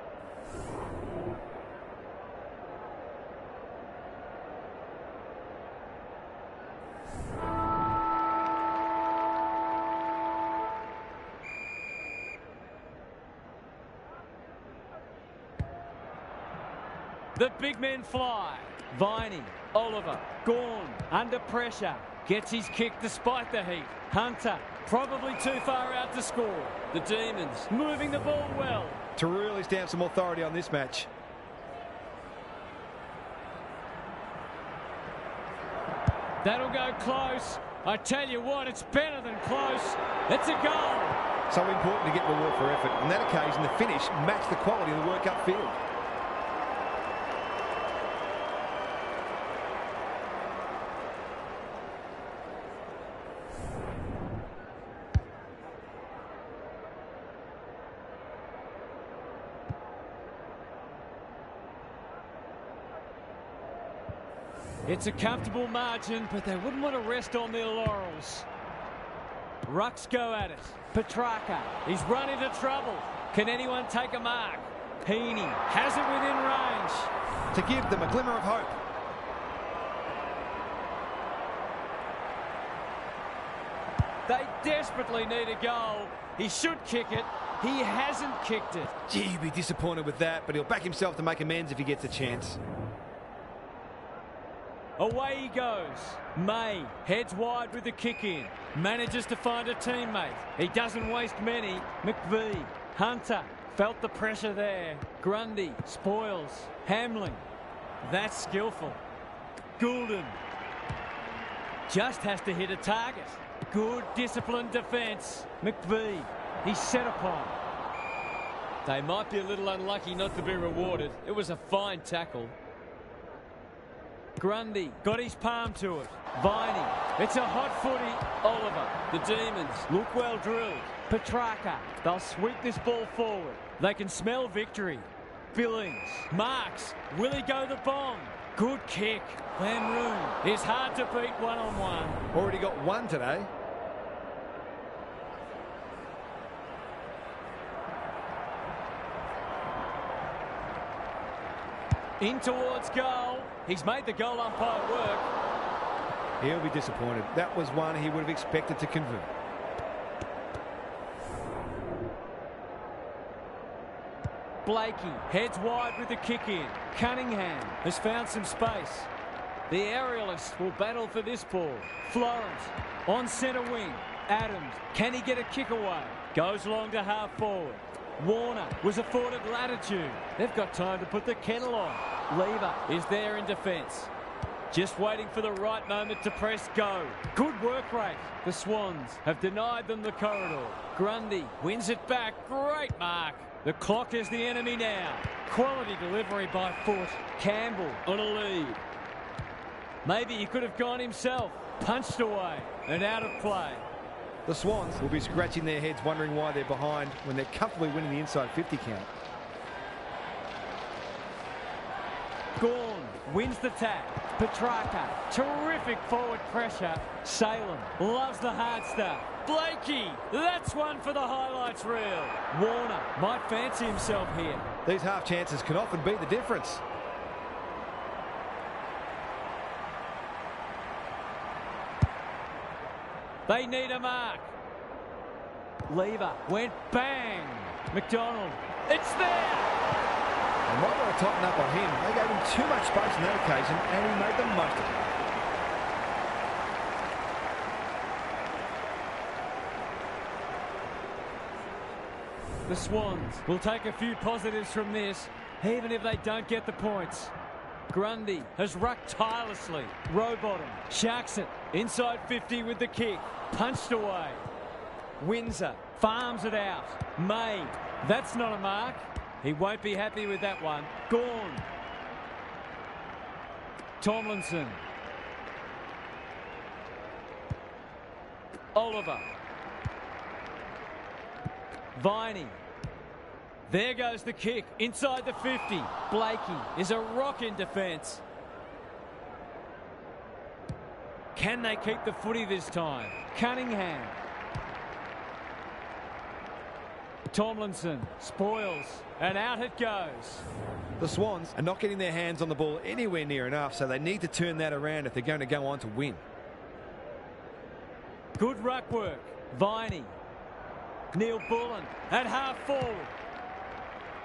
The big men fly. Viney, Oliver, Gorn, under pressure. Gets his kick despite the heat. Hunter, probably too far out to score. The Demons moving the ball well. To really stamp some authority on this match. That'll go close. I tell you what, it's better than close. It's a goal. So important to get reward for effort. On that occasion, the finish matched the quality of the work upfield. It's a comfortable margin, but they wouldn't want to rest on their laurels. Rucks go at it. Petrarca, he's run into trouble. Can anyone take a mark? Heaney has it within range. To give them a glimmer of hope. They desperately need a goal. He should kick it. He hasn't kicked it. Gee, he'd be disappointed with that, but he'll back himself to make amends if he gets a chance. Away he goes. May heads wide with the kick in. Manages to find a teammate. He doesn't waste many. McVee. Hunter felt the pressure there. Grundy spoils. Hamling. That's skillful. Goulden just has to hit a target. Good disciplined defence. McVee. He's set upon. They might be a little unlucky not to be rewarded. It was a fine tackle. Grundy got his palm to it. Viney. It's a hot footy. Oliver. The Demons Look well drilled. Petrarca. They'll sweep this ball forward. They can smell victory. Billings. Marks. Will he go the bomb? Good kick. Van Roon is hard to beat one-on-one. Already got one today. In towards goal. He's made the goal umpire work. He'll be disappointed. That was one he would have expected to convert. Blakey heads wide with the kick in. Cunningham has found some space. The aerialists will battle for this ball. Florent on centre wing. Adams, can he get a kick away? Goes long to half forward. Warner was afforded latitude. They've got time to put the kettle on. Lever is there in defence. Just waiting for the right moment to press go. Good work rate. The Swans have denied them the corridor. Grundy wins it back. Great mark. The clock is the enemy now. Quality delivery by foot. Campbell on a lead. Maybe he could have gone himself. Punched away and out of play. The Swans will be scratching their heads wondering why they're behind when they're comfortably winning the inside 50 count. Gawn wins the tag. Petrarca, terrific forward pressure. Salem loves the hard stuff. Blakey, that's one for the highlights reel. Warner might fancy himself here. These half chances can often be the difference. They need a mark. Lever went bang. McDonald, it's there. They might want to tighten up on him. They gave him too much space on that occasion, and he made the most of it. The Swans will take a few positives from this, even if they don't get the points. Grundy has rucked tirelessly. Rowbottom sharks it inside 50 with the kick. Punched away. Windsor farms it out. May, that's not a mark. He won't be happy with that one. Gawn. Tomlinson. Oliver. Viney. There goes the kick inside the 50. Blakey is a rock in defence. Can they keep the footy this time? Cunningham. Tomlinson spoils, and out it goes. The Swans are not getting their hands on the ball anywhere near enough, so they need to turn that around if they're going to go on to win. Good ruck work. Viney. Neil Bullen at half forward.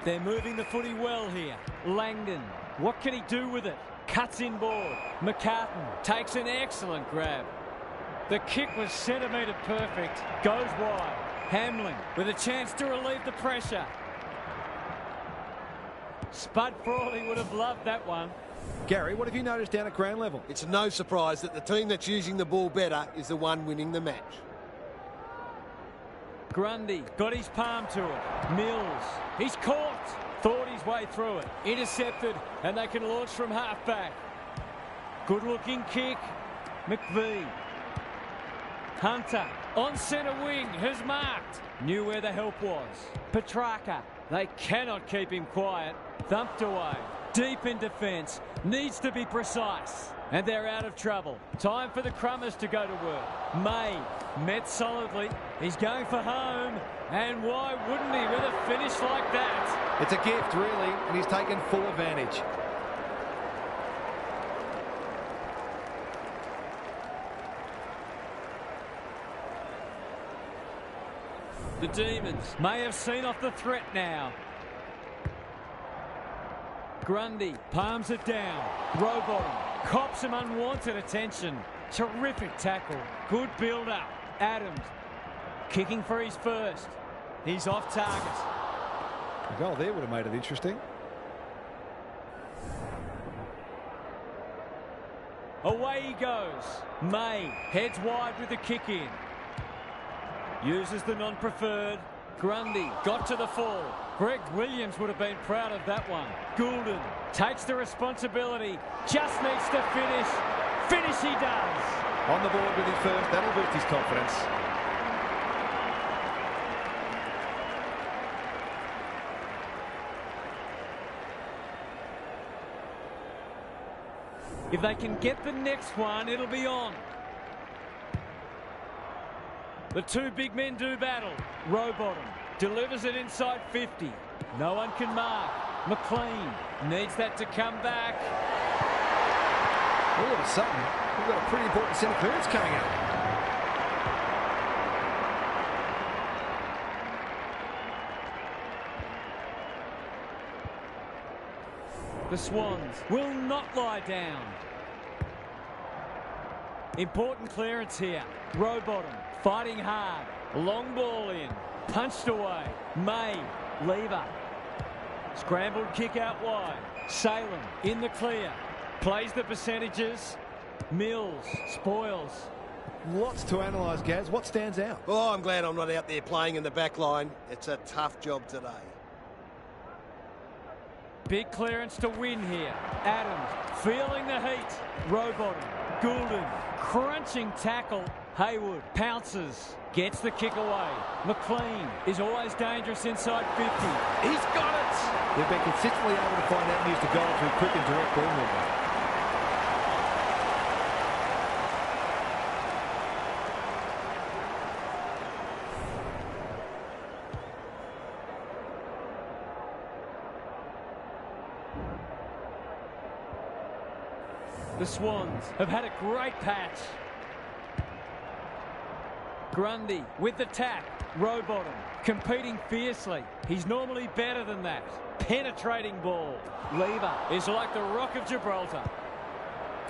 They're moving the footy well here. Langdon, what can he do with it? Cuts inboard. McCartan takes an excellent grab. The kick was centimetre perfect. Goes wide. Hamlin with a chance to relieve the pressure. Spud Frawley would have loved that one. Gary, what have you noticed down at ground level? It's no surprise that the team that's using the ball better is the one winning the match. Grundy got his palm to it. Mills, he's caught. Thought his way through it. Intercepted, and they can launch from half-back. Good-looking kick. McVee. Hunter on centre wing has marked. Knew where the help was. Petrarca. They cannot keep him quiet. Thumped away. Deep in defence. Needs to be precise. And they're out of trouble. Time for the Crummers to go to work. May met solidly. He's going for home. And why wouldn't he with a finish like that? It's a gift, really, and he's taken full advantage. The Demons may have seen off the threat now. Grundy palms it down. Rowbottom cops some unwanted attention. Terrific tackle. Good build-up. Adams kicking for his first. He's off target. The goal there would have made it interesting. Away he goes. May heads wide with the kick in. Uses the non-preferred. Grundy got to the full. Greg Williams would have been proud of that one. Goulden takes the responsibility. Just needs to finish. Finish he does. On the board with his first. That'll boost his confidence. If they can get the next one, it'll be on. The two big men do battle. Rowbottom delivers it inside 50. No one can mark. McLean needs that to come back. All of a sudden, we've got a pretty important centre clearance coming up. The Swans will not lie down. Important clearance here. Rowbottom fighting hard. Long ball in. Punched away. May. Lever. Scrambled kick out wide. Salem in the clear. Plays the percentages. Mills spoils. Lots to analyse, Gaz. What stands out? Oh, I'm glad I'm not out there playing in the back line. It's a tough job today. Big clearance to win here. Adams feeling the heat. Rowbottom. Goulden. Crunching tackle. Haywood pounces. Gets the kick away. McLean is always dangerous inside 50. He's got it! They've been consistently able to find avenues to goal through quick and direct ball movement. The Swans have had a great patch. Grundy with the tap. Rowbottom competing fiercely. He's normally better than that. Penetrating ball. Lever is like the Rock of Gibraltar.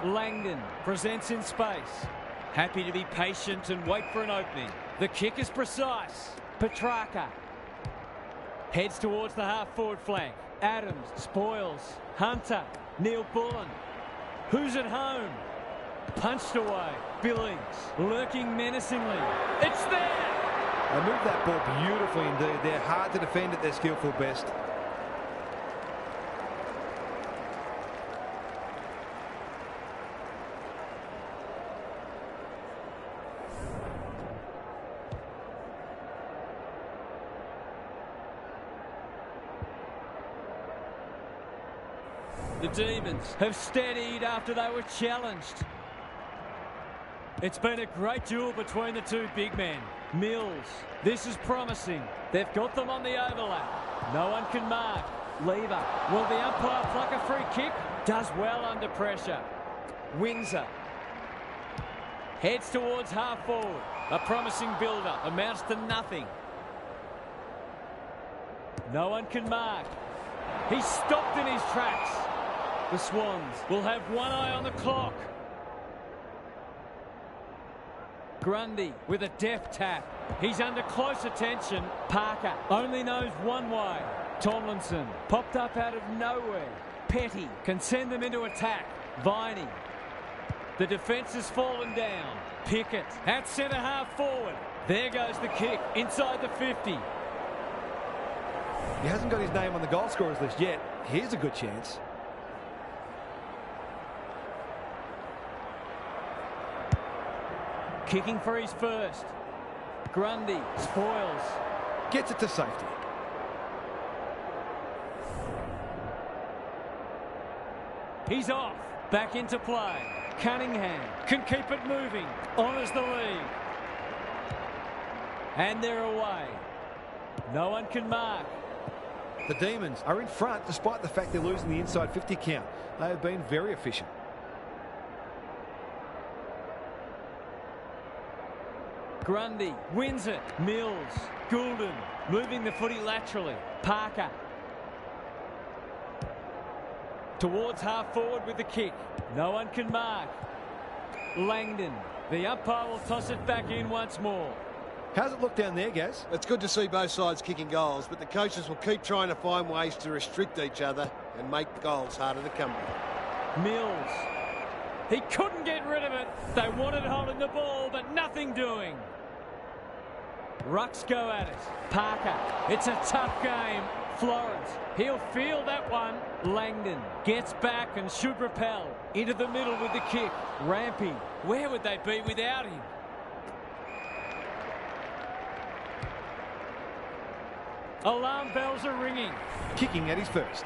Langdon presents in space. Happy to be patient and wait for an opening. The kick is precise. Petrarca heads towards the half-forward flank. Adams spoils. Hunter. Neil Bullen. Who's at home? Punched away. Billings lurking menacingly. It's there! They moved that ball beautifully indeed. They're hard to defend at their skillful best. The Demons have steadied after they were challenged. It's been a great duel between the two big men. Mills, this is promising. They've got them on the overlap. No one can mark. Lever. Will the umpire pluck a free kick? Does well under pressure. Windsor heads towards half forward. A promising build-up amounts to nothing. No one can mark. He's stopped in his tracks. The Swans will have one eye on the clock. Grundy with a deft tap. He's under close attention. Parker only knows one way. Tomlinson popped up out of nowhere. Petty can send them into attack. Viney. The defence has fallen down. Pickett at centre half forward. There goes the kick inside the 50. He hasn't got his name on the goal scorers list yet. Here's a good chance. Kicking for his first. Grundy spoils. Gets it to safety. He's off. Back into play. Cunningham can keep it moving. Honours the lead. And they're away. No one can mark. The Demons are in front despite the fact they're losing the inside 50 count. They have been very efficient. Grundy wins it. Mills. Goulden moving the footy laterally. Parker towards half forward with the kick. No one can mark. Langdon. The umpire will toss it back in once more. How's it look down there, Gaz? It's good to see both sides kicking goals, but the coaches will keep trying to find ways to restrict each other and make goals harder to come by. Mills. He couldn't get rid of it. They wanted holding the ball, but nothing doing. Rucks go at it. Parker. It's a tough game. Florence. He'll feel that one. Langdon gets back and should repel. Into the middle with the kick. Rampy. Where would they be without him? Alarm bells are ringing. Kicking at his first.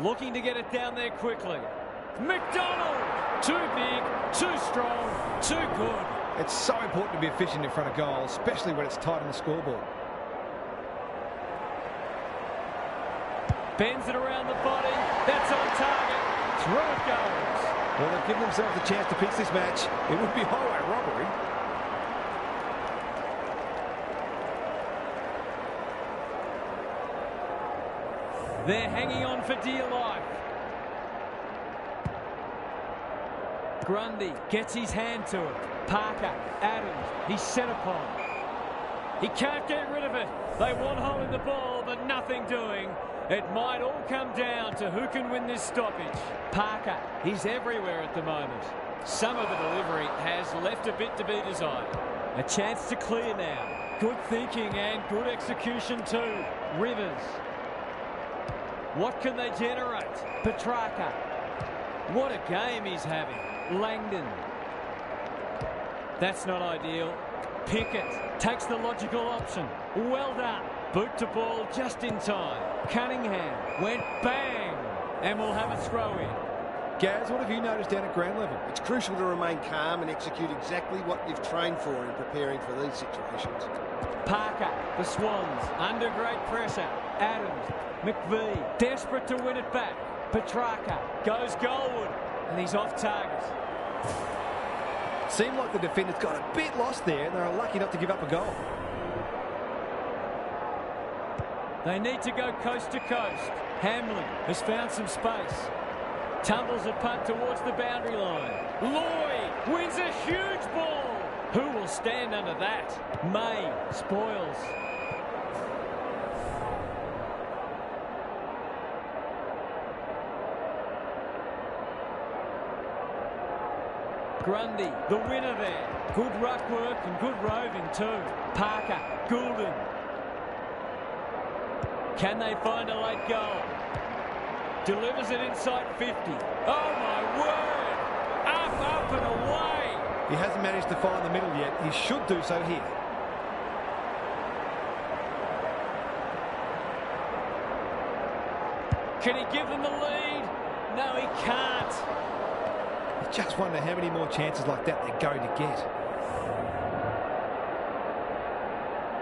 Looking to get it down there quickly. McDonald! Too big, too strong, too good. It's so important to be efficient in front of goal, especially when it's tight on the scoreboard. Bends it around the body. That's on target. Through it goes. Well, they've given themselves a chance to fix this match. It would be highway robbery. They're hanging on for dear life. Grundy gets his hand to it. Parker, Adams, he's set upon. He can't get rid of it. They want hold of the ball, but nothing doing. It might all come down to who can win this stoppage. Parker, he's everywhere at the moment. Some of the delivery has left a bit to be desired. A chance to clear now. Good thinking and good execution too. Rivers. What can they generate? Petrarca. What a game he's having. Langdon. That's not ideal. Pickett takes the logical option. Well done. Boot to ball just in time. Cunningham went bang and will have a throw in. Gaz, what have you noticed down at ground level? It's crucial to remain calm and execute exactly what you've trained for in preparing for these situations. Parker, the Swans, under great pressure. Adams, McVee, desperate to win it back. Petrarca goes goalward, and he's off target. Seemed like the defenders got a bit lost there, and they were lucky not to give up a goal. They need to go coast to coast. Hamlin has found some space. Tumbles a punt towards the boundary line. Lloyd wins a huge ball. Who will stand under that? May spoils. Grundy, the winner there. Good ruck work and good roving too. Parker, Goulden. Can they find a late goal? Delivers it inside 50. Oh my word! Up and away! He hasn't managed to find the middle yet. He should do so here. Can he give them the lead? No, he can't. I just wonder how many more chances like that they're going to get.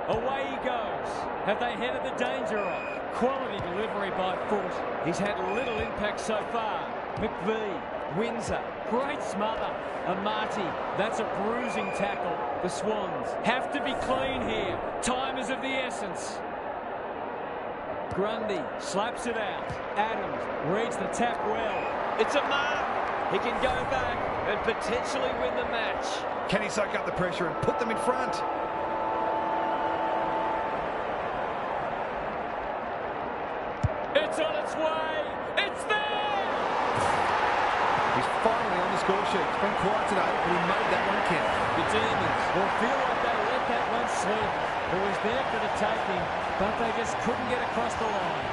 Away he goes. Have they headed the danger off? Quality delivery by foot. He's had little impact so far. McVee, Windsor, great smother. Amati, that's a bruising tackle. The Swans have to be clean here. Time is of the essence. Grundy slaps it out. Adams reads the tap well. It's a mark. He can go back and potentially win the match. Can he soak up the pressure and put them in front? It's on its way. It's there. He's finally on the score sheet. It's been quiet today, but he made that one count. The Demons will feel like they let that one slip. It was there for the taking, but they just couldn't get across the line.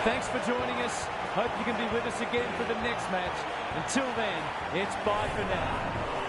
Thanks for joining us. Hope you can be with us again for the next match. Until then, it's bye for now.